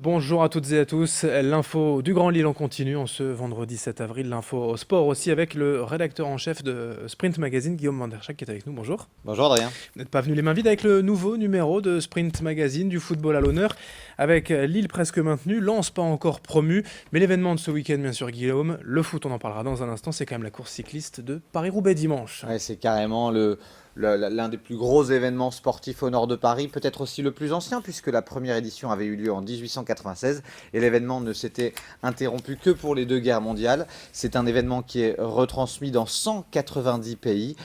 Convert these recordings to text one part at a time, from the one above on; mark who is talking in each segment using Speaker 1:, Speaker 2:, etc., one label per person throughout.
Speaker 1: Bonjour à toutes et à tous. L'info du Grand Lille en continue en ce vendredi 7 avril. L'info au sport aussi avec le rédacteur en chef de Sprint Magazine, Guillaume Van der Schack, qui est avec nous. Bonjour.
Speaker 2: Bonjour Adrien.
Speaker 1: Vous n'êtes pas venu les mains vides avec le nouveau numéro de Sprint Magazine, du football à l'honneur, avec Lille presque maintenu, Lens pas encore promu. Mais l'événement de ce week-end, bien sûr, Guillaume, le foot, on en parlera dans un instant, c'est quand même la course cycliste de Paris-Roubaix dimanche.
Speaker 2: Ouais, c'est carrément l'un des plus gros événements sportifs au nord de Paris, peut-être aussi le plus ancien, puisque la première édition avait eu lieu en 1896 et l'événement ne s'était interrompu que pour les deux guerres mondiales. C'est un événement qui est retransmis dans 190 pays,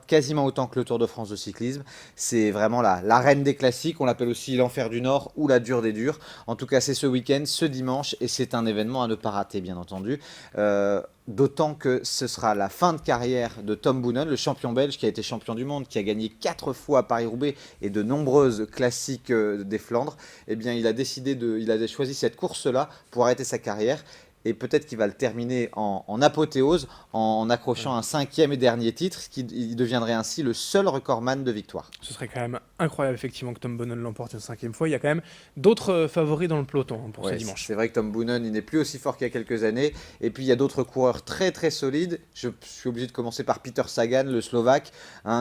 Speaker 2: quasiment autant que le Tour de France de cyclisme. C'est vraiment la reine des classiques, on l'appelle aussi l'enfer du Nord ou la dure des durs. En tout cas, c'est ce week-end, ce dimanche, et c'est un événement à ne pas rater, bien entendu. D'autant que ce sera la fin de carrière de Tom Boonen, le champion belge qui a été champion du monde, qui a gagné 4 fois Paris-Roubaix et de nombreuses classiques des Flandres. Eh bien, il a choisi cette course-là pour arrêter sa carrière. Et peut-être qu'il va le terminer en apothéose en accrochant un 5e et dernier titre, il deviendrait ainsi le seul recordman de victoire.
Speaker 1: Ce serait quand même incroyable, effectivement, que Tom Boonen l'emporte une 5e fois. Il y a quand même d'autres favoris dans le peloton pour ce
Speaker 2: Ouais,
Speaker 1: dimanche.
Speaker 2: c'est vrai que Tom Boonen, il n'est plus aussi fort qu'il y a quelques années. Et puis il y a d'autres coureurs très très solides. Je suis obligé de commencer par Peter Sagan, le Slovaque,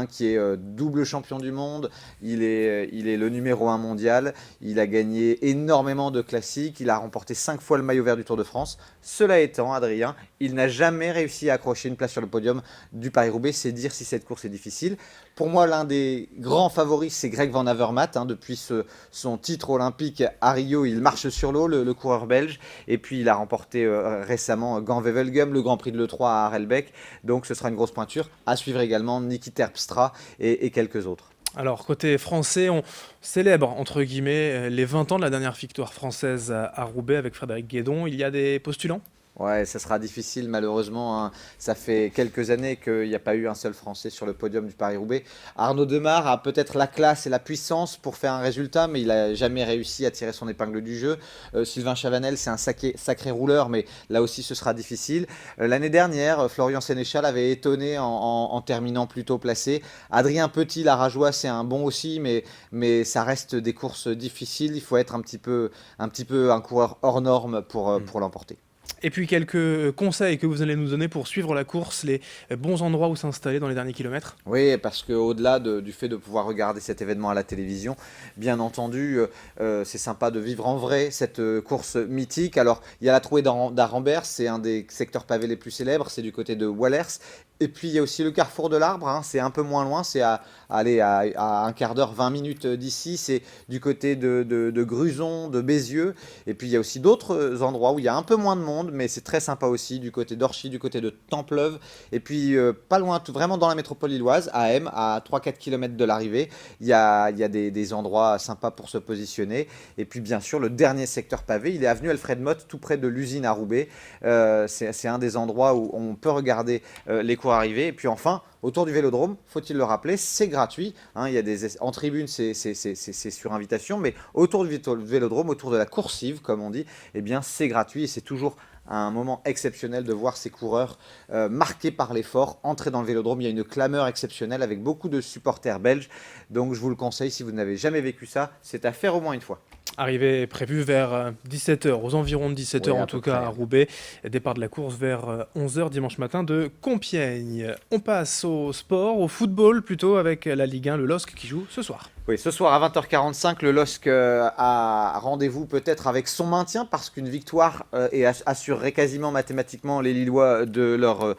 Speaker 2: qui est double champion du monde. Il est le numéro 1 mondial. Il a gagné énormément de classiques. Il a remporté 5 fois le maillot vert du Tour de France. Cela étant, Adrien, il n'a jamais réussi à accrocher une place sur le podium du Paris-Roubaix. C'est dire si cette course est difficile. Pour moi, l'un des grands favoris, c'est Greg Van Avermaet. Depuis son titre olympique à Rio, il marche sur l'eau, le coureur belge. Et puis, il a remporté récemment Gand-Wevelgem, le Grand Prix de l'E3 à Harelbeke. Donc, ce sera une grosse pointure. À suivre également Niki Terpstra et quelques autres.
Speaker 1: Alors, côté français, on célèbre, entre guillemets, les 20 ans de la dernière victoire française à Roubaix avec Frédéric Guédon. Il y a des postulants ?
Speaker 2: Ouais, ça sera difficile malheureusement. Ça fait quelques années qu'il n'y a pas eu un seul Français sur le podium du Paris-Roubaix. Arnaud Demar a peut-être la classe et la puissance pour faire un résultat, mais il n'a jamais réussi à tirer son épingle du jeu. Sylvain Chavanel, c'est un sacré rouleur, mais là aussi ce sera difficile. L'année dernière, Florian Sénéchal avait étonné en terminant plutôt placé. Adrien Petit, la Rajoie, c'est un bon aussi, mais ça reste des courses difficiles. Il faut être un petit peu un coureur hors norme pour l'emporter.
Speaker 1: Et puis quelques conseils que vous allez nous donner pour suivre la course, les bons endroits où s'installer dans les derniers kilomètres.
Speaker 2: Oui, parce qu'au-delà du fait de pouvoir regarder cet événement à la télévision, bien entendu, c'est sympa de vivre en vrai cette course mythique. Alors, il y a la trouée d'Arambert, c'est un des secteurs pavés les plus célèbres, c'est du côté de Wallers. Et puis, il y a aussi le carrefour de l'Arbre, c'est un peu moins loin, c'est à un quart d'heure, 20 minutes d'ici. C'est du côté de Gruson, de Bézieux. Et puis, il y a aussi d'autres endroits où il y a un peu moins de monde, mais c'est très sympa aussi, du côté d'Orchy, du côté de Templeuve. Et puis, pas loin, vraiment dans la métropole lilloise, à M, à 3-4 km de l'arrivée, il y a des endroits sympas pour se positionner. Et puis, bien sûr, le dernier secteur pavé, il est avenue Alfred Motte, tout près de l'usine à Roubaix. C'est un des endroits où on peut regarder les coureurs arriver. Et puis enfin, autour du Vélodrome, faut-il le rappeler, c'est gratuit. Il y a en tribune, c'est sur invitation, mais autour du Vélodrome, autour de la coursive, comme on dit, eh bien, c'est gratuit et c'est toujours un moment exceptionnel de voir ces coureurs marqués par l'effort entrer dans le Vélodrome. Il y a une clameur exceptionnelle avec beaucoup de supporters belges. Donc je vous le conseille, si vous n'avez jamais vécu ça, c'est à faire au moins une fois.
Speaker 1: Arrivée prévue vers 17h, aux environs de 17h
Speaker 2: Oui,
Speaker 1: en
Speaker 2: à peu
Speaker 1: tout cas
Speaker 2: près.
Speaker 1: à Roubaix. Départ de la course vers 11h dimanche matin de Compiègne. On passe au sport, au football plutôt, avec la Ligue 1, le LOSC qui joue ce soir.
Speaker 2: Oui, ce soir à 20h45, le LOSC a rendez-vous peut-être avec son maintien parce qu'une victoire assurerait quasiment mathématiquement les Lillois d'être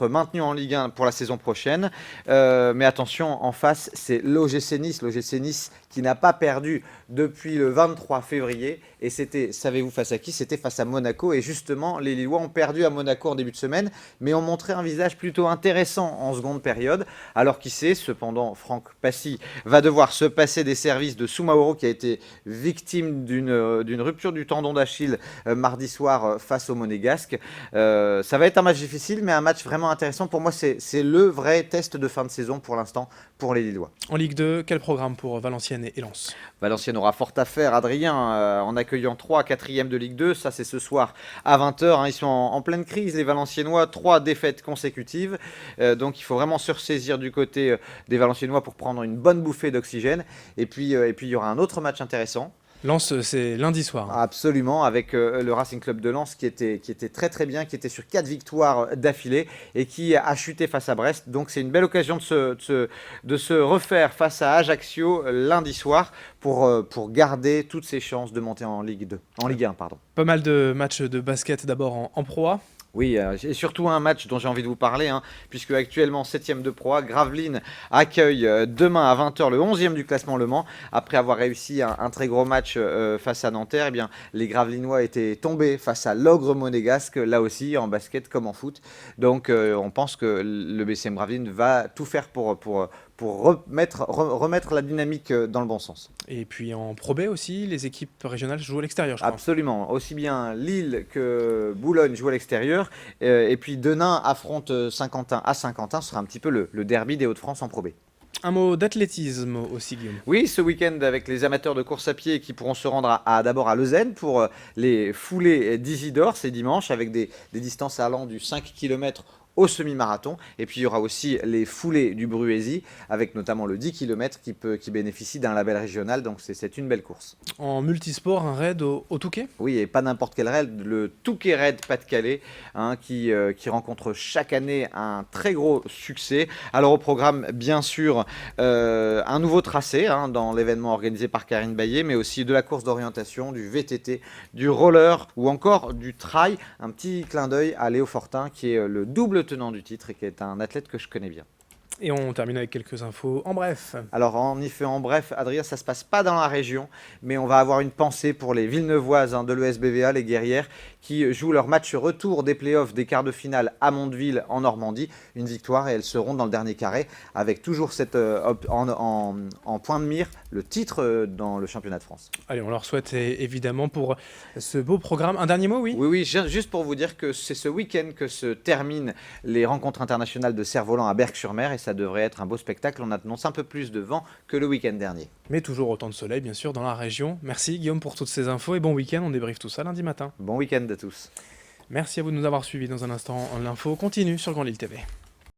Speaker 2: maintenus en Ligue 1 pour la saison prochaine. Mais attention, en face, c'est l'OGC Nice. L'OGC Nice qui n'a pas perdu depuis le 23 février. Et c'était, savez-vous face à qui? C'était face à Monaco. Et justement, les Lillois ont perdu à Monaco en début de semaine, mais ont montré un visage plutôt intéressant en seconde période. Alors qui sait, cependant, Franck Passy va devoir se passer des services de Soumaoro qui a été victime d'une rupture du tendon d'Achille mardi soir face au Monégasque. Ça va être un match difficile, mais un match vraiment intéressant. Pour moi, c'est le vrai test de fin de saison pour l'instant pour les Lillois.
Speaker 1: En Ligue 2, quel programme pour Valenciennes et Lens?
Speaker 2: Valenciennes aura fort à faire, Adrien, en accueillant 3 4e de Ligue 2. Ça, c'est ce soir à 20h. Ils sont en pleine crise, les Valenciennois. 3 défaites consécutives. Donc, il faut vraiment se ressaisir du côté des Valenciennois pour prendre une bonne bouffée d'oxygène. Et puis, il y aura un autre match intéressant.
Speaker 1: Lens, c'est lundi soir.
Speaker 2: Absolument, avec le Racing Club de Lens qui était très très bien, qui était sur 4 victoires d'affilée et qui a chuté face à Brest. Donc c'est une belle occasion de se refaire face à Ajaccio lundi soir pour garder toutes ses chances de monter en Ligue 2, en Ligue 1, pardon.
Speaker 1: Pas mal de matchs de basket d'abord en Pro A.
Speaker 2: Oui, et surtout un match dont j'ai envie de vous parler, puisque actuellement 7e de Pro A, Gravelines accueille demain à 20h le 11e du classement Le Mans. Après avoir réussi un très gros match face à Nanterre, eh bien, les Gravelinois étaient tombés face à l'Ogre monégasque, là aussi en basket comme en foot. Donc on pense que le BCM Gravelines va tout faire pour remettre la dynamique dans le bon sens.
Speaker 1: Et puis en Pro B aussi, les équipes régionales jouent à l'extérieur, je crois.
Speaker 2: Absolument. Aussi bien Lille que Boulogne jouent à l'extérieur. Et puis Denain affronte Saint-Quentin à Saint-Quentin. Ce sera un petit peu le derby des Hauts-de-France en Pro B.
Speaker 1: Un mot d'athlétisme aussi, Guillaume.
Speaker 2: Oui, ce week-end avec les amateurs de course à pied qui pourront se rendre d'abord à Lausanne pour les foulées d'Isidore, c'est dimanche, avec des distances allant du 5 km au semi-marathon. Et puis il y aura aussi les foulées du Bruésy, avec notamment le 10 km qui bénéficie d'un label régional. Donc c'est une belle course.
Speaker 1: En multisport, un raid au Touquet ?
Speaker 2: Oui, et pas n'importe quel raid, le Touquet Raid Pas-de-Calais, qui rencontre chaque année un très gros succès. Alors au programme, bien sûr, un nouveau tracé dans l'événement organisé par Karine Baillet, mais aussi de la course d'orientation, du VTT, du roller ou encore du trail. Un petit clin d'œil à Léo Fortin, qui est le double tenant du titre et qui est un athlète que je connais bien.
Speaker 1: Et on termine avec quelques infos en bref.
Speaker 2: Alors en bref, Adrien, ça ne se passe pas dans la région, mais on va avoir une pensée pour les Villeneuvoises de l'ESBVA, les guerrières, qui jouent leur match retour des playoffs des quarts de finale à Mondeville en Normandie. Une victoire et elles seront dans le dernier carré, avec toujours en point de mire le titre dans le championnat de France.
Speaker 1: Allez, on leur souhaite évidemment pour ce beau programme. Un dernier mot, oui ?
Speaker 2: Oui, juste pour vous dire que c'est ce week-end que se terminent les rencontres internationales de cerf-volant à Berck-sur-Mer et ça devrait être un beau spectacle. On annonce un peu plus de vent que le week-end dernier.
Speaker 1: Mais toujours autant de soleil, bien sûr, dans la région. Merci Guillaume pour toutes ces infos et bon week-end. On débriefe tout ça lundi matin.
Speaker 2: Bon week-end à tous.
Speaker 1: Merci à vous de nous avoir suivis. Dans un instant, l'info continue sur Grand Lille TV.